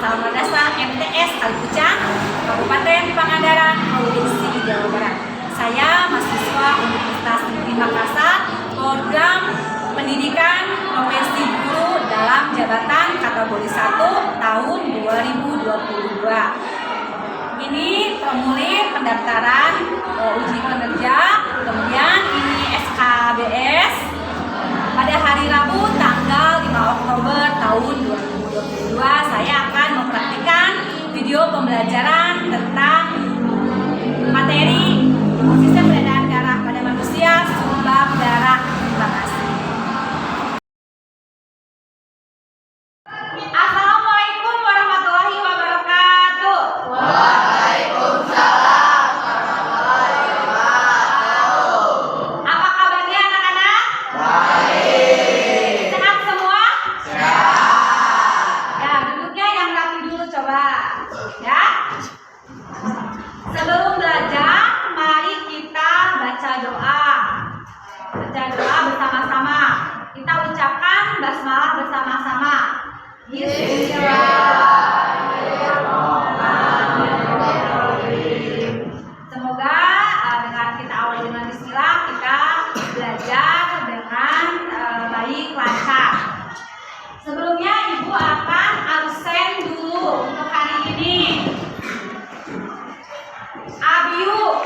Salma Dasar MTS Kalipucang, Kabupaten Pangandaran, Provinsi Jawa Barat. Saya mahasiswa Universitas Negeri Makassar, program Pendidikan Profesi Guru dalam Jabatan Kategori 1 tahun 2022. Ini formulir pendaftaran uji kinerja, kemudian ini SKBS pada hari Rabu tanggal 5 Oktober tahun 2022. Saya akan mempraktikkan video pembelajaran tentang materi sistem peredaran darah pada manusia, sumbang darah. Terima kasih. Assalamualaikum warahmatullahi wabarakatuh. Waalaikumsalam warahmatullahi wabarakatuh. Apa kabarnya anak-anak? Baik. Sehat semua? Sehat. Ya, duduknya yang rapi dulu coba. Ya. Sebelum belajar, mari kita baca doa. Baca doa bersama-sama. Kita ucapkan basmalah bersama-sama. Bismillahirrahmanirrahim. Semoga dengan kita awali dengan bismillah, kita belajar dengan baik, lancar. Sebelumnya Ibu akan absen dulu untuk hari ini. Abiu,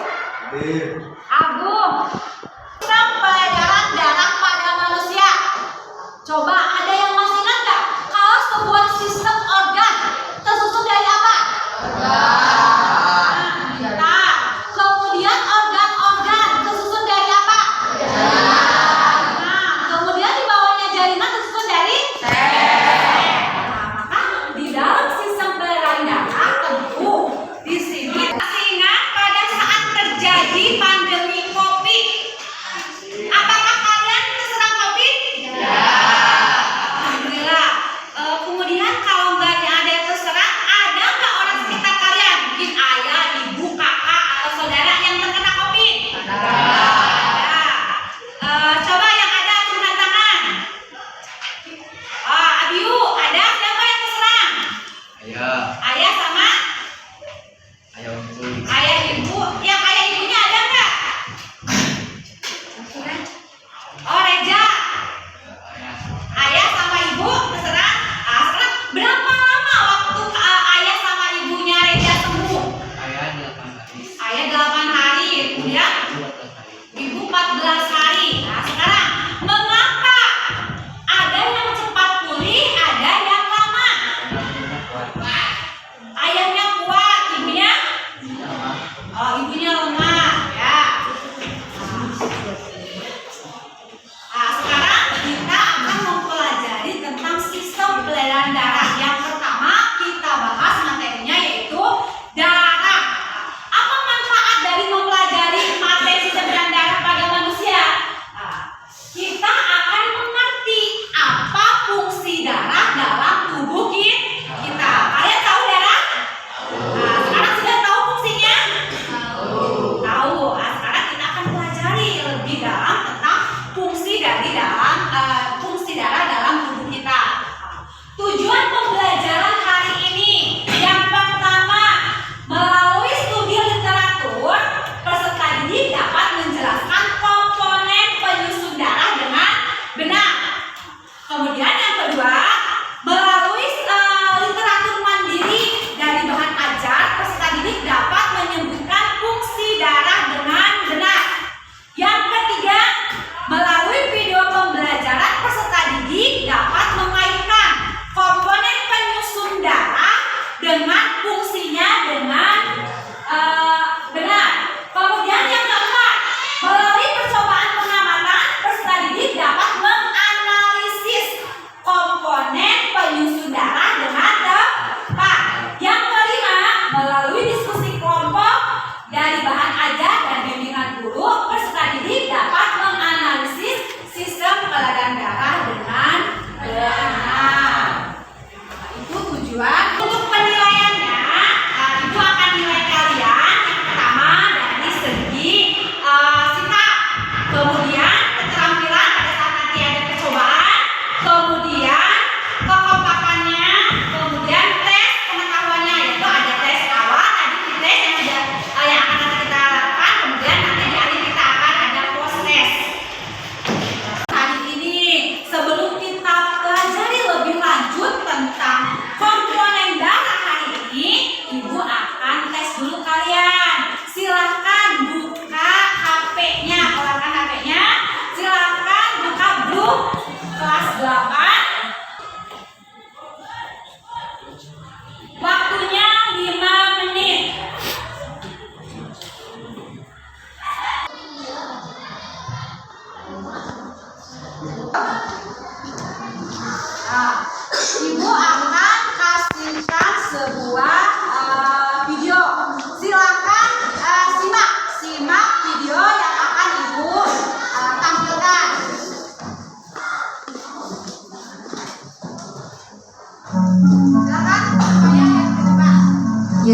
Agung, sistem peredaran darah pada manusia. Coba ada yang masih ingat nggak? Kalau sebuah sistem organ tersusun dari apa? Kita. Kemudian organ-organ tersusun dari apa? Nah, kemudian di bawahnya jaringan tersusun dari maka di dalam sistem peredaran darah tentu di sini masih ingat pada saat terjadi pandemi COVID. Apakah kalian terserang COVID? Alhamdulillah. Kemudian kalau nggak ada yang terserang, ada nggak orang sekitar kalian? Mungkin ayah, ibu, kakak, atau saudara yang terkena COVID? Ada. Coba yang ada angkat tangan. Abiu, ada siapa yang terserang? Ayah sama? Ayah ibu. Yang ayah ibunya ada nggak? Oh, Reja. Ayah sama ibu terserang. Sekarang berapa lama waktu ayah sama ibunya Reja sembuh? Ayah 8 hari, kemudian ibu 14 hari. Nah, sekarang mengapa ada yang cepat pulih, ada yang lama? Ayahnya kuat, ibunya? Oh, ibunya lemah, ya. Sekarang kita akan mempelajari tentang sistem peredaran darah. Yang pertama kita bahas materinya yaitu darah. Apa manfaat dari mempelajari materi sistem peredaran darah pada manusia? Kita akan mengerti apa fungsi darah dalam tubuh kita. Kalian tahu darah? Sekarang sudah tahu fungsinya?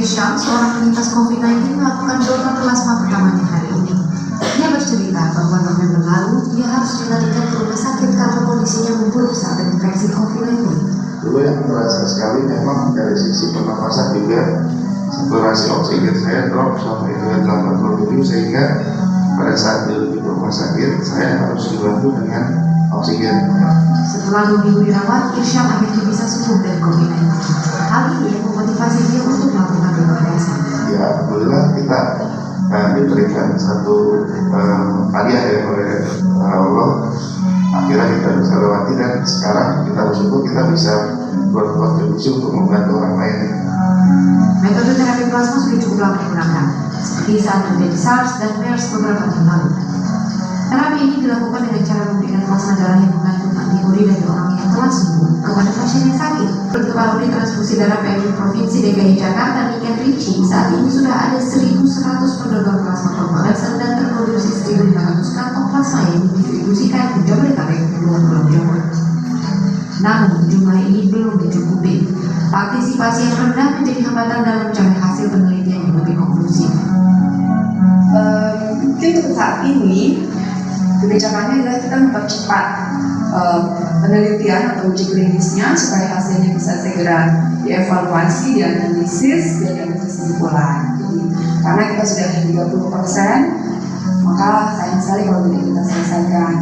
Irsyam, seorang penyintas COVID-19, melakukan donor plasma pertamanya hari ini. Dia bercerita bahwa November lalu dia harus dilarikan ke rumah sakit karena kondisinya memburuk saat terinfeksi COVID-19. Dulu yang terasa sekali memang dari sisi pernapasan juga saturasi oksigen saya drop sampai ke 87, sehingga pada saat di rumah sakit saya harus dibantu dengan oksigen. Setelah 2 minggu dirawat, Irsyam akhirnya bisa sembuh dari COVID-19. Hal ini memotivasi dia untuk melakukan donor plasma. Ya, alhamdulillah kita diberikan satu hadiah ya oleh Allah. Akhirnya kita bisa lewati, dan sekarang kita bersyukur kita bisa berkontribusi untuk membantu orang lain. Metode terapi plasma sudah cukup lama digunakan, seperti saat terjadi SARS dan MERS beberapa tahun lalu. Terapi ini dilakukan dengan cara memberikan plasma darah yang mengandung antibodi dari orang yang telah sembuh kepada pasien yang sakit. Ketua Unit Transfusi Darah PMI Provinsi DKI Jakarta, Niken Ricci, saat ini sudah ada 1.100 pendonor plasma konvalesen dan terproduksi 1.500 kantong plasma yang didistribusikan ke Jabodetabek dan Pulau Jawa. Namun jumlah ini belum dicukupi. Partisipasi yang rendah menjadi hambatan dalam mencari hasil penelitian yang lebih konklusif. Mungkin untuk saat ini kebijakannya adalah kita mempercepat penelitian atau uji klinisnya supaya hasilnya bisa segera dievaluasi, dianalisis, dan diambil kesimpulan. Jadi, karena kita sudah ada 30%, maka sayang sekali kalau tidak kita selesaikan.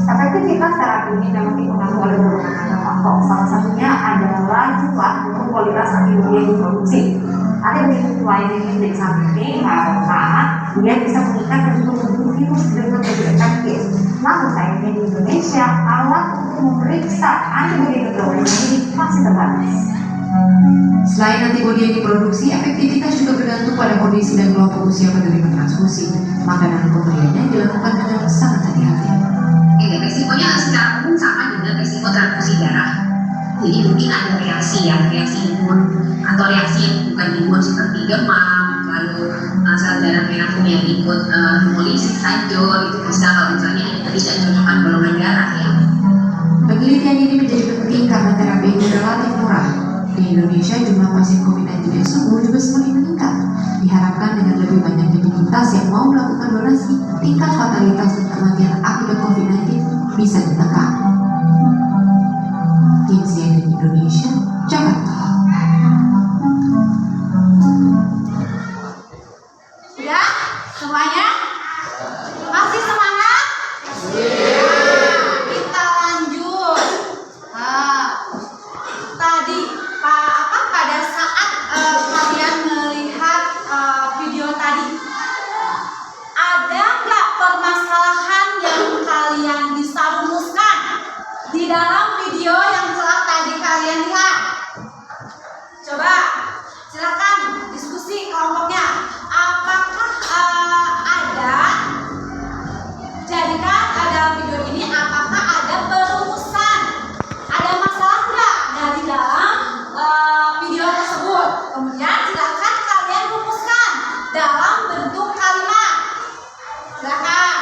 Efektivitas terapi ini memang dipengaruhi oleh beberapa faktor. Salah satunya adalah jumlah maupun kualitas antibodi yang diproduksi. Antibodi lain ini menjadi sangat penting karena dia bisa mengikat dan juga membunuh virus dengan lebih efektif. Namun sayangnya di Indonesia, alat untuk memeriksa antibodi heterogen ini masih terbatas. Selain antibodi yang diproduksi, efektivitas juga bergantung pada kondisi dan kelompok usia penerima transfusi. Maka dalam pemberiannya dilakukan dengan sangat hati-hati. Resikonya secara umum sama dengan resiko transfusi darah. Jadi mungkin ada reaksi imun atau reaksi yang bukan imun seperti demam, lalu sel darah merah putih yang ikut hemolisis hancur, itu bisa kalau misalnya tidak cocokkan golongan darah ya. Penelitian ini menjadi penting karena terapi ini relatif murah. Di Indonesia jumlah pasien COVID-19 yang sembuh juga semakin meningkat. Diharapkan dengan lebih banyaknya penyintas yang mau melakukan donasi, tingkat fatalitas dan kematian akibat COVID-19 bisa ditekan. Tim CNN Indonesia, Jakarta. Sudah? Semuanya? Masih semangat? Kita lanjut. Tadi pada saat kalian melihat video tadi, ada nggak permasalahan yang kalian bisa rumuskan di dalam video yang telah tadi kalian lihat? Coba silakan diskusi kelompoknya. Apakah ada, jadikan ada video ini, apakah ada perumusan, ada masalah nggak dari dalam video tersebut? Kemudian silakan kalian rumuskan dalam bentuk kalimat. Silakan.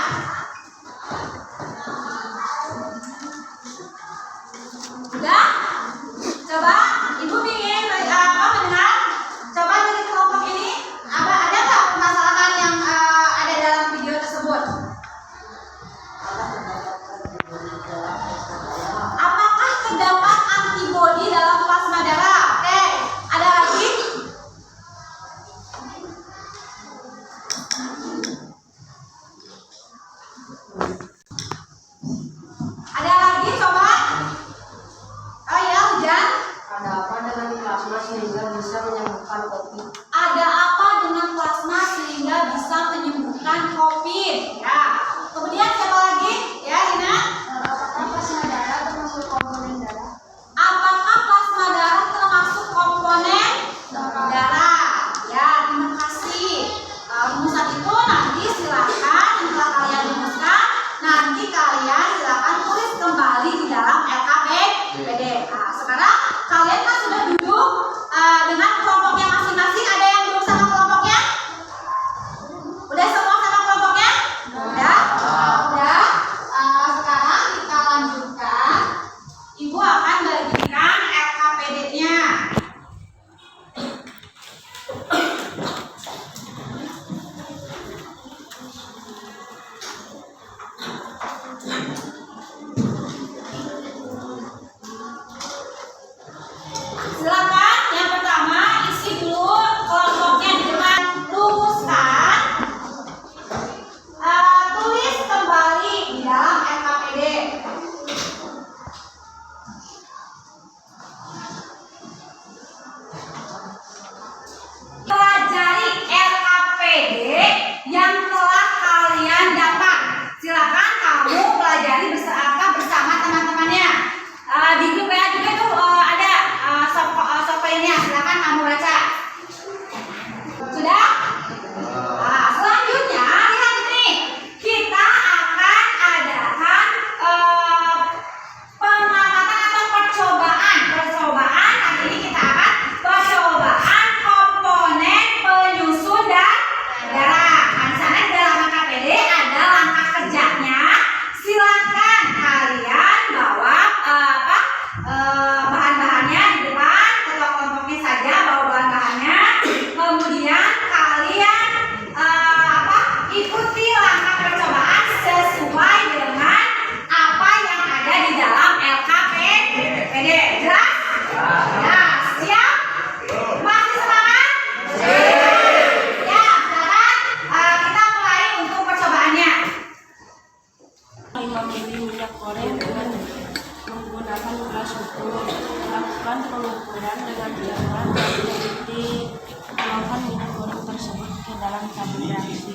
tabung reaksi.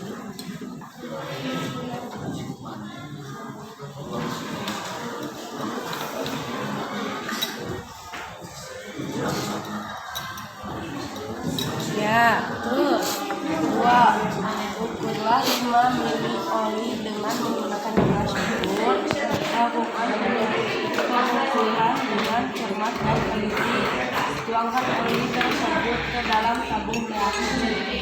Ya, terus kedua, ukurlah 5 mili oli dengan menggunakan gelas ukur. Lakukan pengukuran dengan cermat dan teliti. Tuangkan oli tersebut ke dalam tabung reaksi.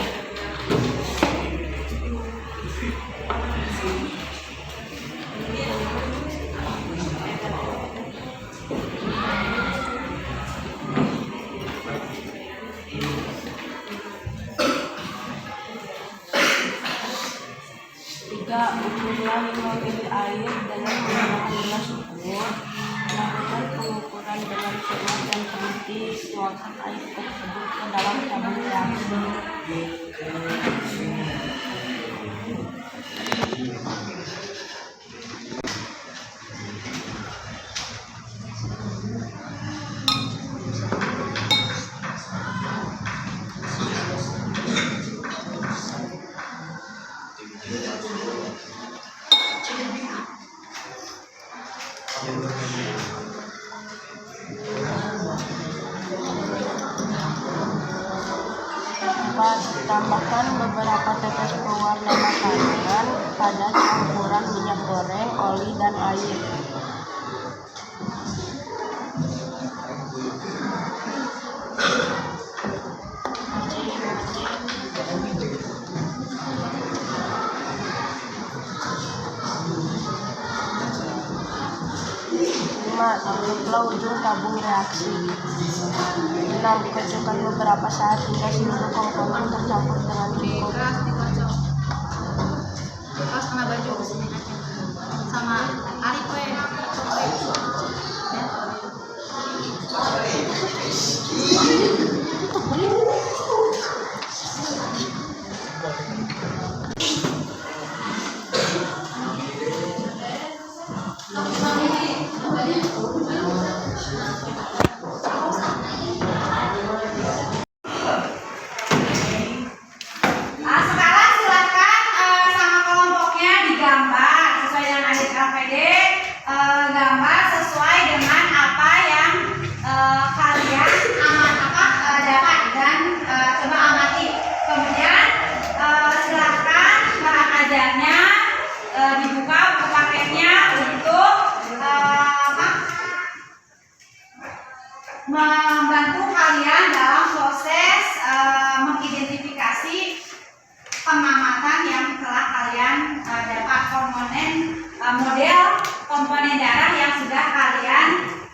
Ukurlah 5 mili air dengan menggunakan gelas ukur. Lakukan pengukuran dengan cermat dan teliti. Tuangkan air tersebut ke dalam tabung reaksi. Tambahkan beberapa tetes pewarna makanan pada campuran minyak goreng, oli, dan air. Tutuplah ujung tabung reaksi. 6. Kocokkan beberapa saat hingga seluruh komponen tercampur dengan cukup. Terus kena baju sama Arif sekarang silakan sama kelompoknya digambar sesuai dengan adik LPD, gambar sesuai dengan apa yang kalian dapat dan coba amati. Kemudian silakan bahan ajarnya dibuka buku paketnya untuk membantu kalian dalam proses mengidentifikasi pengamatan yang telah kalian dapat komponen model komponen darah yang sudah kalian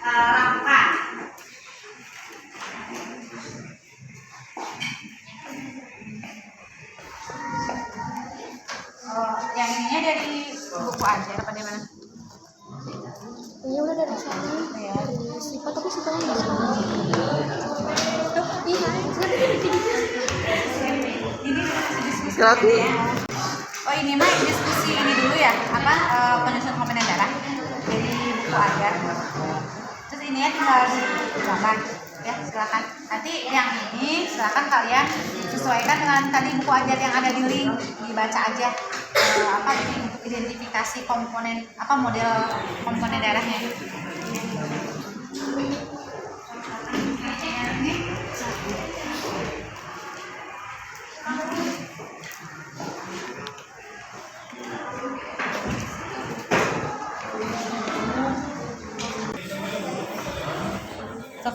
lakukan. Yang ininya dari buku aja apa dari mana? Ini udah dari sana, Ya. dari sifat, tapi sifatnya nggak sama. Iya, Ini diskusi ya. Oh ini mah diskusi ini dulu ya, apa penyusun komponen darah dari buku ajar. Terus ini ya tinggal digambar ya, silakan. Nanti yang ini silakan kalian sesuaikan dengan tadi buku ajar yang ada di link, dibaca aja apa identifikasi komponen apa model komponen darahnya.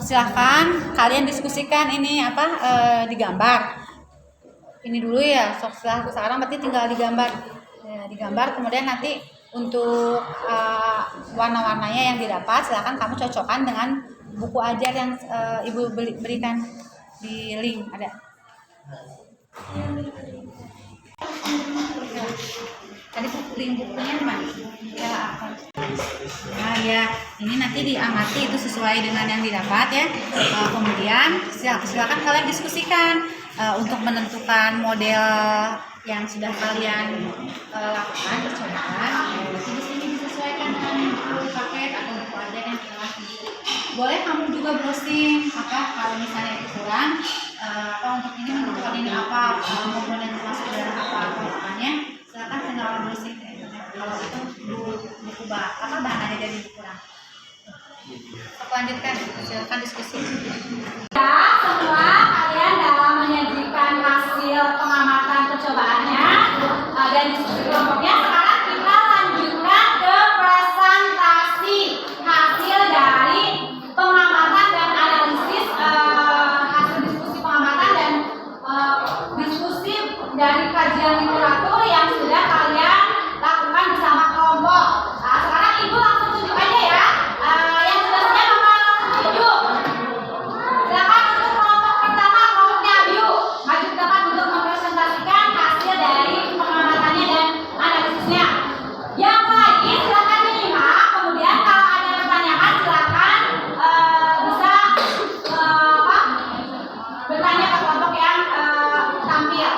Silahkan kalian diskusikan ini apa digambar. Ini dulu ya, sekarang berarti tinggal digambar. Ya, digambar kemudian nanti untuk warna-warnanya yang didapat silahkan kamu cocokkan dengan buku ajar yang ibu berikan di link ada. Tadi link bukunya di mana? Ya, apa? Nah ya, ini nanti diamati itu sesuai dengan yang didapat ya. Kemudian silakan kalian diskusikan untuk menentukan model yang sudah kalian lakukan percobaan. Di sini disesuaikan dengan buku paket atau buku ajar yang telah boleh kamu juga browsing apa kalau misalnya itu kurang untuk ini menentukan ini apa, komponen termasuk darah apa makanya silakan tinggal nulis kalau itu buku bahannya jadi kurang. Aku lanjutkan, silakan diskusi. Ya, semua kalian dalam menyajikan hasil pengamatan percobaannya dan diskusi kelompoknya. Sekarang kita lanjutkan ke presentasi hasil dari pengamatan dan analisis hasil diskusi pengamatan dan diskusi dari kajian literatur yang sudah kalian lakukan bersama kelompok. Nah, sekarang Ibu langsung tunjuk aja ya. Yang sudah siap apa langsung tunjuk? Silakan untuk kelompok pertama, kelompoknya Abiu. Maju ke depan untuk mempresentasikan hasil dari pengamatannya dan analisisnya. Yang lain silakan menyimak. Kemudian kalau ada pertanyaan silakan bisa bertanya ke kelompok yang tampil.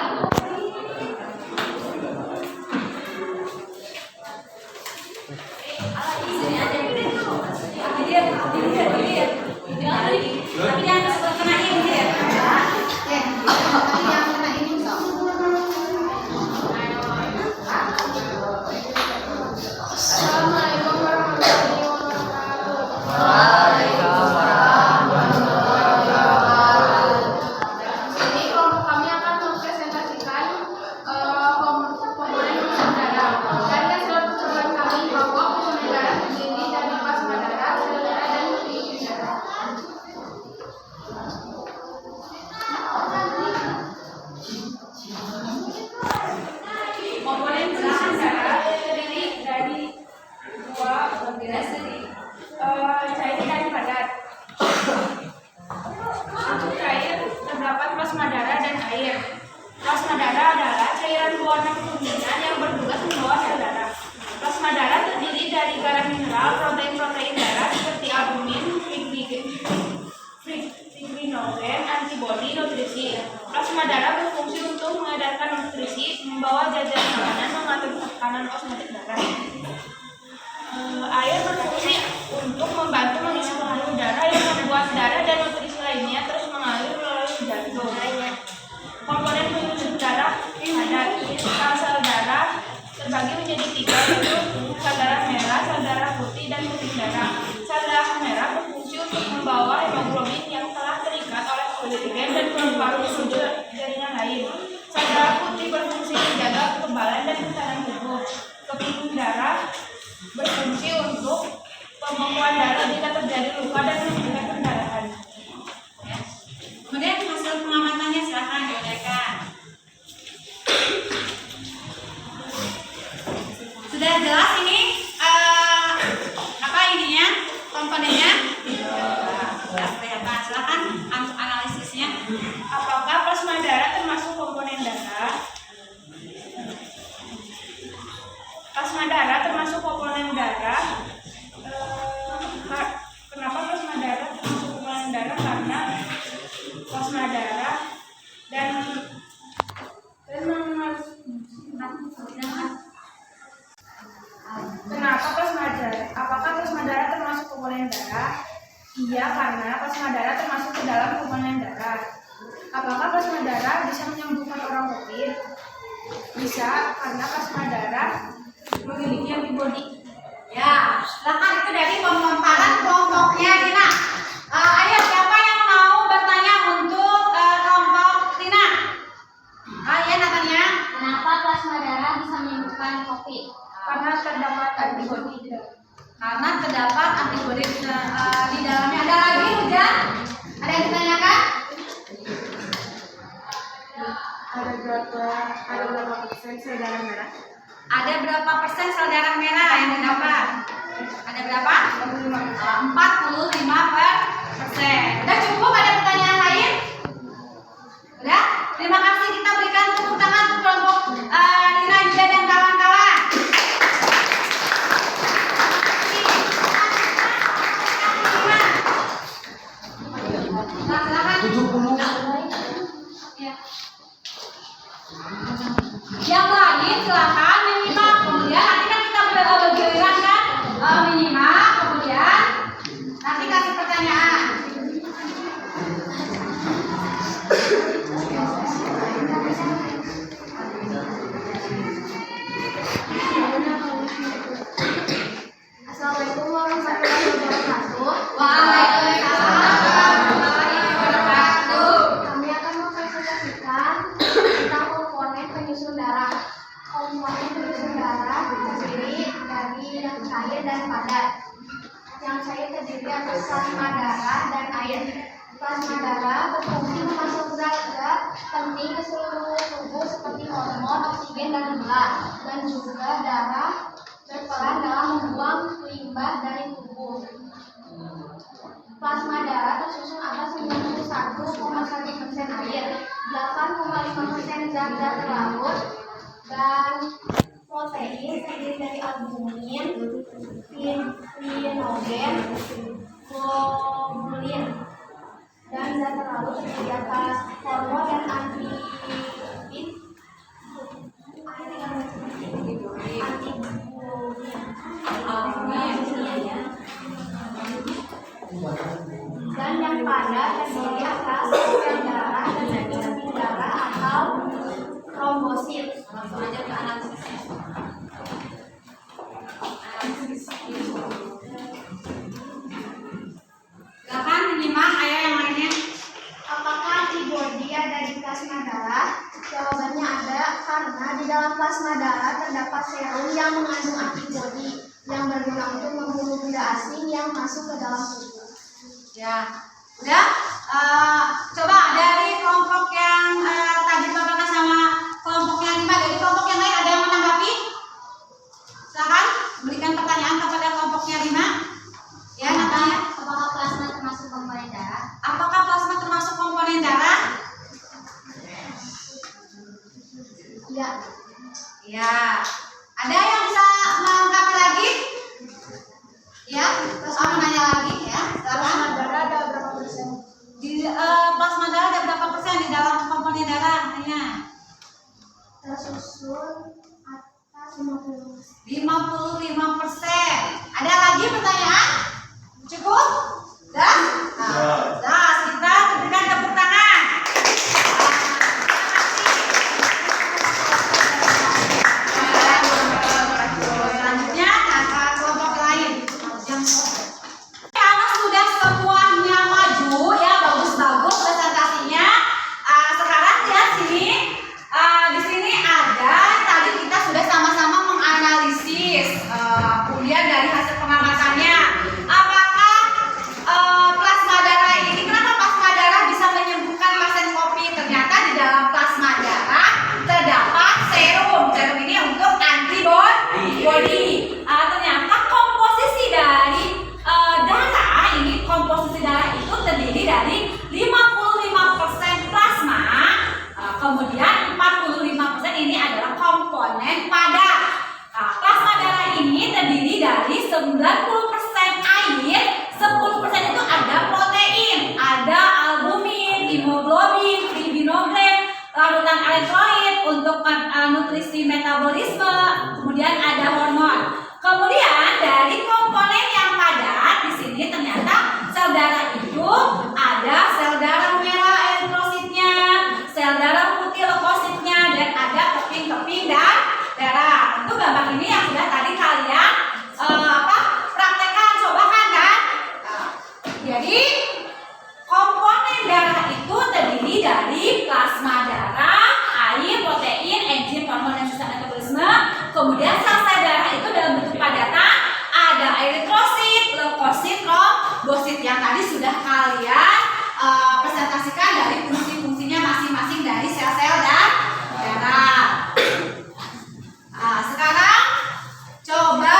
Tapi jangan kena ini ya. Tapi yang kena ini Assalamualaikum warahmatullahi wabarakatuh. Jadi kelompok kami akan mempresentasikan komponen darah. Dari hasil percobaan kami bahwa komponen darah terdiri dari plasma darah, sel darah, dan protein darah. Komponen plasma darah terdiri dari dua cair dan padat. Untuk cair terdapat plasma darah dan air. Plasma darah adalah cairan berwarna kekuningan yang bertugas membawa sel darah. Plasma darah terdiri dari garam mineral, protein-protein darah seperti albumin, fibrinogen, antibodi, nutrisi. Plasma darah berfungsi untuk mengedarkan nutrisi, membawa jajaran makanan, mengatur tekanan osmotik darah. Air berfungsi untuk membantu mengisi pembuluh darah yang membuat darah dan nutrisi lainnya terus mengalir melalui jantung. Komponen penyusun darah padat. Sel darah terbagi menjadi 3, yaitu sel darah merah, sel darah putih, dan putih darah. Sel darah merah berfungsi untuk membawa hemoglobin yang telah terikat oleh kollagen dan paru-paru menuju jaringan lain. Sel darah putih berfungsi menjaga kekebalan dan ketahanan tubuh. Keping darah berfungsi untuk pembekuan darah jika terjadi luka dan menghentikan pendarahan. Kemudian hasil pengamatannya silakan diuraikan. Sudah jelas ini apa ininya, komponennya? Sudah kelihatan. Silakan untuk analisisnya. Apakah plasma darah termasuk komponen darah? Plasma darah termasuk komponen darah. Kenapa plasma darah termasuk komponen darah? Karena plasma darah dan kenapa plasma darah? Apakah plasma darah termasuk komponen darah? Iya, karena plasma darah termasuk ke dalam komponen darah. Apakah plasma darah bisa menyembuhkan orang COVID? Bisa, karena plasma darah memiliki antibodi. Ya, silakan itu dari pemaparan kelompoknya Dina. Ayo, siapa yang mau bertanya untuk kelompok Dina? Ya, Natania. Kenapa plasma darah bisa menyembuhkan COVID? Karena terdapat antibodi. Karena terdapat antibodi di dalamnya. Ada lagi, Hujan? Ada yang ditanyakan? Ada berapa persen sel darah merah? Ada berapa persen sel darah merah yang didapat? Ada berapa? 45%. Udah cukup? Ada pertanyaan lain? Udah? Terima kasih, kita berikan tepuk tangan untuk kelompok Dina, Yuda, dan kawan-kawan. Nah, silakan. 70. Ya. Yang lain silakan menyimak. Kemudian nanti kan kita bergiliran kan menyimak. Kemudian nanti kasih pertanyaan. Komponen pendukung darah terdiri dari yang cair dan padat. Yang cair terdiri atas plasma darah dan air. Plasma darah berfungsi memasuk zat-zat penting ke seluruh tubuh seperti hormon, oksigen, dan gula. Dan juga darah berperan dalam membuang limbah dari tubuh. Plasma darah tersusun atas 91,1% air, 8,5% zat-zat terlarut, dan protein terdiri dari albumin, linogen, globulin, dan zat terlarut terdiri atas hormon dan antibiotik. Dan yang padat terdiri atas sel darah dan daging darah atau trombosit. Langsung aja ke analisisnya. Silakan menyimak ayat yang lainnya. Apakah antibodi ada di plasma darah? Jawabannya ada, karena di dalam plasma darah terdapat serum yang mengandung antibodi yang berguna untuk membunuh benda asing yang masuk ke dalam tubuh. Ya, udah. Coba dari kelompok yang tadi Bapak sama kelompok yang 5, dari kelompok yang lain ada yang menanggapi? Silakan berikan pertanyaan kepada kelompoknya 5. Ya, Natalia. Apakah plasma termasuk komponen darah? Apakah plasma termasuk komponen darah? Ya. Ya. Ada yang bisa melengkapi lagi? Ya, mau nanya lagi ya. Plasma Silakan. darah ada berapa persen? Di plasma darah ada berapa persen di dalam komponen darah? Tanya. Tersusun atas 50%. 55%. Ada lagi pertanyaan? Cukup? Dah? Dah, kita berikan tepuk tangan. Selanjutnya kelompok lain. Karena sudah semuanya maju ya, bagus-bagus presentasinya. Sekarang lihat sini. Di sini ada tadi kita sudah sama-sama menganalisis kemudian dari hasil pengamatannya. Apakah plasma darah ini, kenapa plasma darah bisa menyembuhkan pasien COVID? Ternyata di dalam plasma darah terdapat serum. Serum ini untuk antibody. Ternyata komposisi dari darah ini, komposisi darah itu terdiri dari 55% plasma, kemudian 45% ini adalah komponen padat. Plasma darah ini terdiri dari 90% air, 10% itu ada protein, ada albumin, hemoglobin, tribinogen, larutan elektrolit untuk nutrisi metabolisme, kemudian ada hormon. Kemudian dari komponen yang padat di sini ternyata sel darah itu ada sel darah merah eritrositnya, sel darah putih leukositnya, dan ada keping-keping dan darah. Tentu gambar ini yang sudah tadi kalian praktekkan, cobakan kan? Jadi komponen darah itu terdiri dari plasma darah, air, protein, enzim, hormon, dan sistem metabolisme. Kemudian sel darah itu dalam bentuk padatan ada eritrosit, leukosit, trombosit yang tadi sudah kalian presentasikan dari fungsi-fungsinya masing-masing dari sel-sel dan darah. Sekarang coba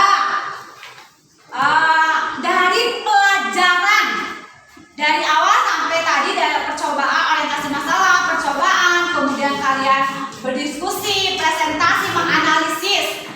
dari pelajaran dari awal sampai tadi dari percobaan, orientasi masalah, percobaan, kemudian kalian berdiskusi, presentasi, menganalisis.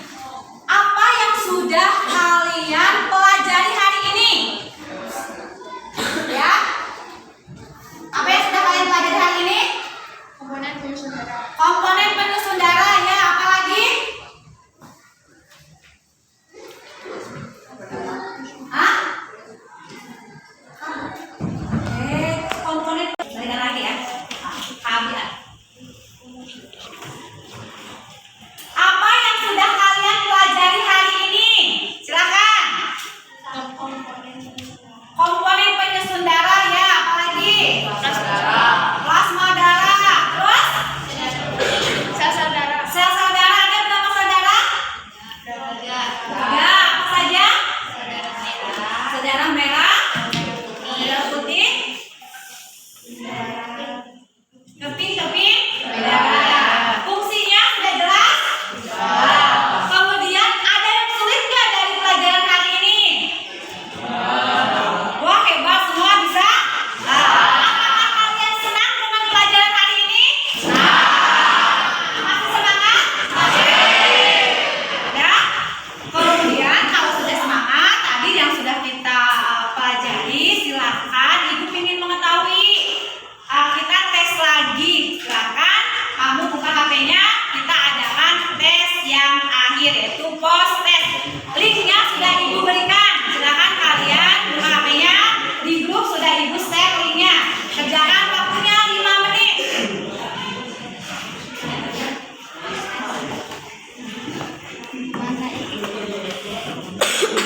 post test. Linknya sudah Ibu berikan. Silakan kalian buka HP-nya, di grup sudah Ibu share linknya. Kerjakan waktunya 5 menit.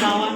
Bawah.